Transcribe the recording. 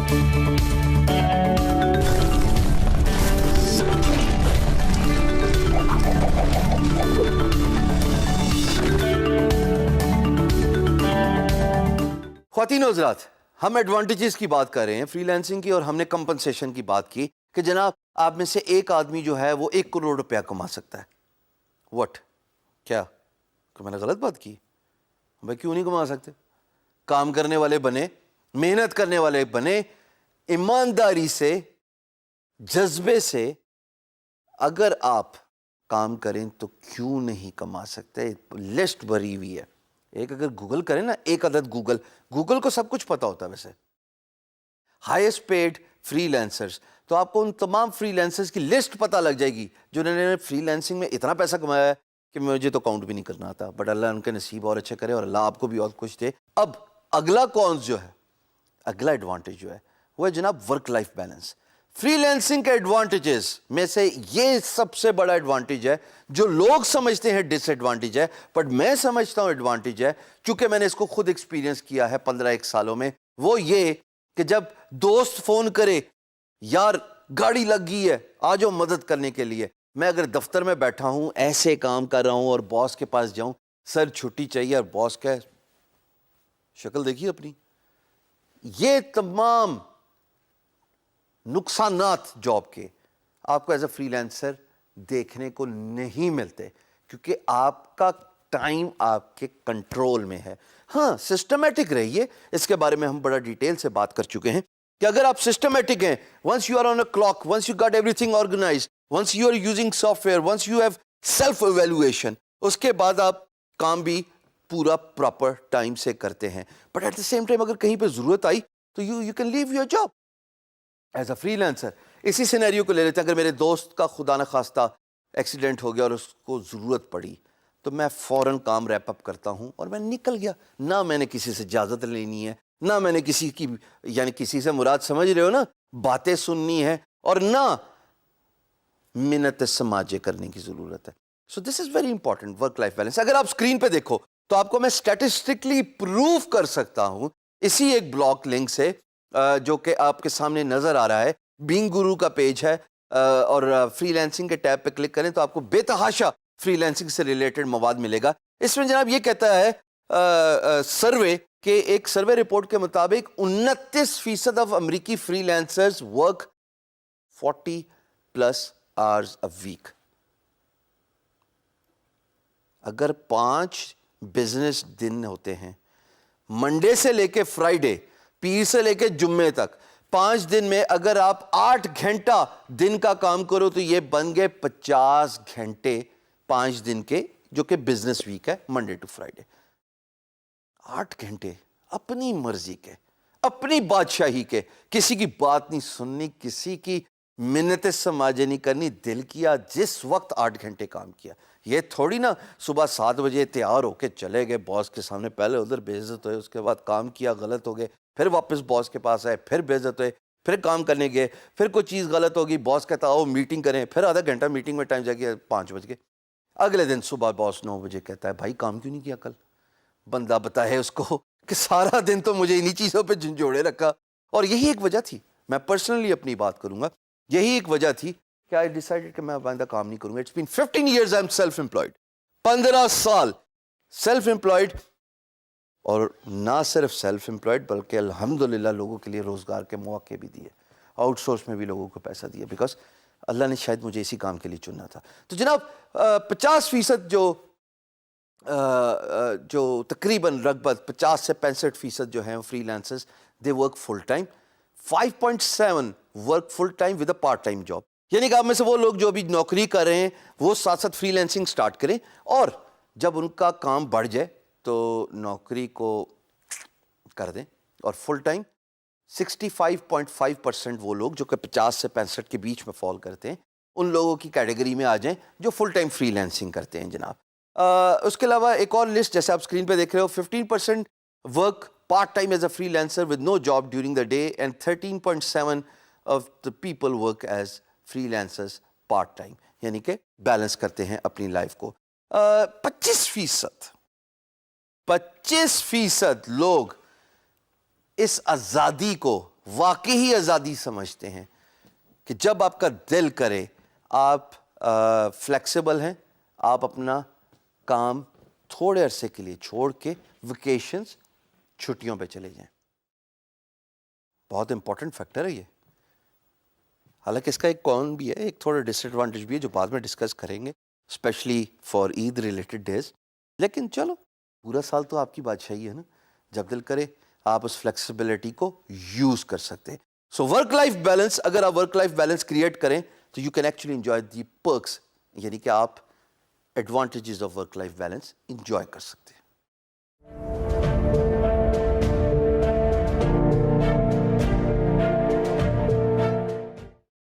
خواتین و حضرات، ہم ایڈوانٹیجز کی بات کر رہے ہیں فری لینسنگ کی، اور ہم نے کمپنسیشن کی بات کی کہ جناب آپ میں سے ایک آدمی جو ہے وہ 1 کروڑ روپیہ کما سکتا ہے. وٹ کیا کہ میں نے غلط بات کی؟ بھائی کیوں نہیں کما سکتے؟ کام کرنے والے بنے، محنت کرنے والے بنے، ایمانداری سے، جذبے سے اگر آپ کام کریں تو کیوں نہیں کما سکتے؟ لسٹ بھری ہوئی ہے. ایک اگر گوگل کریں نا، ایک عدد گوگل کو سب کچھ پتا ہوتا ہے ویسے. ہائیسٹ پیڈ فری لینسرز، تو آپ کو ان تمام فری لینسرز کی لسٹ پتہ لگ جائے گی جنہوں نے فری لینسنگ میں اتنا پیسہ کمایا ہے کہ مجھے تو کاؤنٹ بھی نہیں کرنا آتا. بٹ اللہ ان کے نصیب اور اچھے کرے، اور اللہ آپ کو بھی اور کچھ دے. اب اگلا کونس جو ہے، اگلا ایڈوانٹیج جو ہے وہ ہے جناب work life balance. Free lancing کے ایڈوانٹیجز میں سے یہ سب سے بڑا ایڈوانٹیج ہے جو لوگ سمجھتے ہیں ڈس ایڈوانٹیج ہے، بٹ میں سمجھتا ہوں ایڈوانٹیج ہے، چونکہ میں نے اس کو خود ایکسپیرینس کیا ہے 15 سالوں میں. وہ یہ کہ جب دوست فون کرے، یار گاڑی لگ گئی ہے آ جاؤ مدد کرنے کے لیے، میں اگر دفتر میں بیٹھا ہوں ایسے کام کر رہا ہوں اور باس کے پاس جاؤں، سر چھٹی چاہیے، اور باس کا شکل دیکھیے اپنی. یہ تمام نقصانات جاب کے آپ کو ایز اے فری لینسر دیکھنے کو نہیں ملتے، کیونکہ آپ کا ٹائم آپ کے کنٹرول میں ہے. ہاں سسٹمیٹک رہیے، اس کے بارے میں ہم بڑا ڈیٹیل سے بات کر چکے ہیں کہ اگر آپ سسٹمیٹک ہیں، once you are on a clock, once you got everything organised, once you are using software, once you have self evaluation, اس کے بعد آپ کام بھی پورا پراپر ٹائم سے کرتے ہیں. But at the same time اگر کہیں پہ ضرورت آئی تو you can leave your job as a free lancer. اسی سینیریو کو لے لیتے ہیں، اگر میرے دوست کا خدا نخواستہ ایکسیڈنٹ ہو گیا اور اس کو ضرورت پڑی تو میں فوراً کام ریپ اپ کرتا ہوں اور میں نکل گیا. نہ میں نے کسی سے اجازت لینی ہے، نہ میں نے کسی کی، یعنی کسی سے مراد سمجھ رہے ہو نا، باتیں سننی ہے، اور نہ منت سماجے کرنے کی ضرورت ہے. So this is very important work life balance. اگر آپ اسکرین پہ دیکھو تو آپ کو میں اسٹیٹسٹکلی پروف کر سکتا ہوں اسی ایک بلاک لنک سے جو کہ آپ کے سامنے نظر آ رہا ہے. بینگ گرو کا پیج ہے، اور فری لینسنگ کے ٹیب پہ کلک کریں تو آپ کو بے تحاشا فری لینسنگ سے ریلیٹڈ مواد ملے گا. اس میں جناب یہ کہتا ہے سروے کہ ایک سروے رپورٹ کے مطابق 29% آف امریکی free لینسرز work 40+ hours a week. اگر 5 بزنس دن ہوتے ہیں، منڈے سے لے کے فرائیڈے، پیر سے لے کے جمعے تک، 5 دن میں اگر آپ 8 گھنٹہ دن کا کام کرو تو یہ بن گئے 50 گھنٹے 5 دن کے، جو کہ بزنس ویک ہے منڈے ٹو فرائیڈے. 8 گھنٹے اپنی مرضی کے، اپنی بادشاہی کے، کسی کی بات نہیں سننی، کسی کی منت سماجے نہیں کرنی، دل کیا جس وقت 8 گھنٹے کام کیا. یہ تھوڑی نا صبح 7 بجے تیار ہو کے چلے گئے باس کے سامنے، پہلے ادھر بے عزت ہوئے، اس کے بعد کام کیا غلط ہو گئے، پھر واپس باس کے پاس آئے، پھر بے عزت ہوئے، پھر کام کرنے گئے، پھر کوئی چیز غلط ہوگی، باس کہتا آؤ میٹنگ کریں، پھر آدھا گھنٹہ میٹنگ میں ٹائم جا گیا 5 بج گئے. اگلے دن صبح باس 9 بجے کہتا ہے بھائی کام کیوں نہیں کیا کل؟ بندہ بتائے اس کو کہ سارا دن تو مجھے انہی چیزوں پہ جھنجھوڑے رکھا. اور یہی ایک وجہ تھی، میں پرسنلی اپنی بات کروں گا، یہی ایک وجہ تھی کہ آئی ڈیسائیڈڈ کہ میں آئندہ کام نہیں کروں گا. It's been 15 years I am self employed. 15 سال سیلف امپلائڈ، اور نہ صرف سیلف امپلائڈ بلکہ الحمدللہ لوگوں کے لیے روزگار کے مواقع بھی دیے، آؤٹ سورس میں بھی لوگوں کو پیسہ دیا، بیکاز اللہ نے شاید مجھے اسی کام کے لیے چننا تھا. تو جناب 50% جو تقریباً رغبت 50 سے 65% جو ہیں freelancers they work full time. 5.7 work full time with a part time job. یعنی کہ آپ میں سے وہ لوگ جو ابھی نوکری کر رہے ہیں وہ ساتھ ساتھ فری لینسنگ سٹارٹ کریں، اور جب ان کا کام بڑھ جائے تو نوکری کو کر دیں. اور فل ٹائم 65.5% وہ لوگ جو کہ 50 سے 65 کے بیچ میں فال کرتے ہیں، ان لوگوں کی کیٹیگری میں آ جائیں جو فل ٹائم فری لینسنگ کرتے ہیں جناب. اس کے علاوہ ایک اور لسٹ جیسے آپ اسکرین پہ دیکھ رہے ہو، 15% work part time as a free lancer with no job during the day, and 13.7 of the people work as freelancers part time, یعنی کہ بیلنس کرتے ہیں اپنی لائف کو. 25% لوگ اس آزادی کو واقعی ہی آزادی سمجھتے ہیں کہ جب آپ کا دل کرے آپ فلیکسیبل ہیں, آپ اپنا کام تھوڑے عرصے کے لیے چھوڑ کے ویکیشنز, چھٹیوں پہ چلے جائیں. بہت امپورٹنٹ فیکٹر ہے یہ. حالانکہ اس کا ایک کون بھی ہے, ایک تھوڑا ڈس ایڈوانٹیج بھی ہے جو بعد میں ڈسکس کریں گے, especially for Eid related days. لیکن چلو پورا سال تو آپ کی بادشاہی ہے نا, جب دل کرے آپ اس فلیکسیبلٹی کو یوز کر سکتے ہیں. سو ورک لائف بیلنس, اگر آپ ورک لائف بیلنس کریٹ کریں تو you can actually enjoy the perks, یعنی کہ آپ advantages of work life balance enjoy کر سکتے ہیں.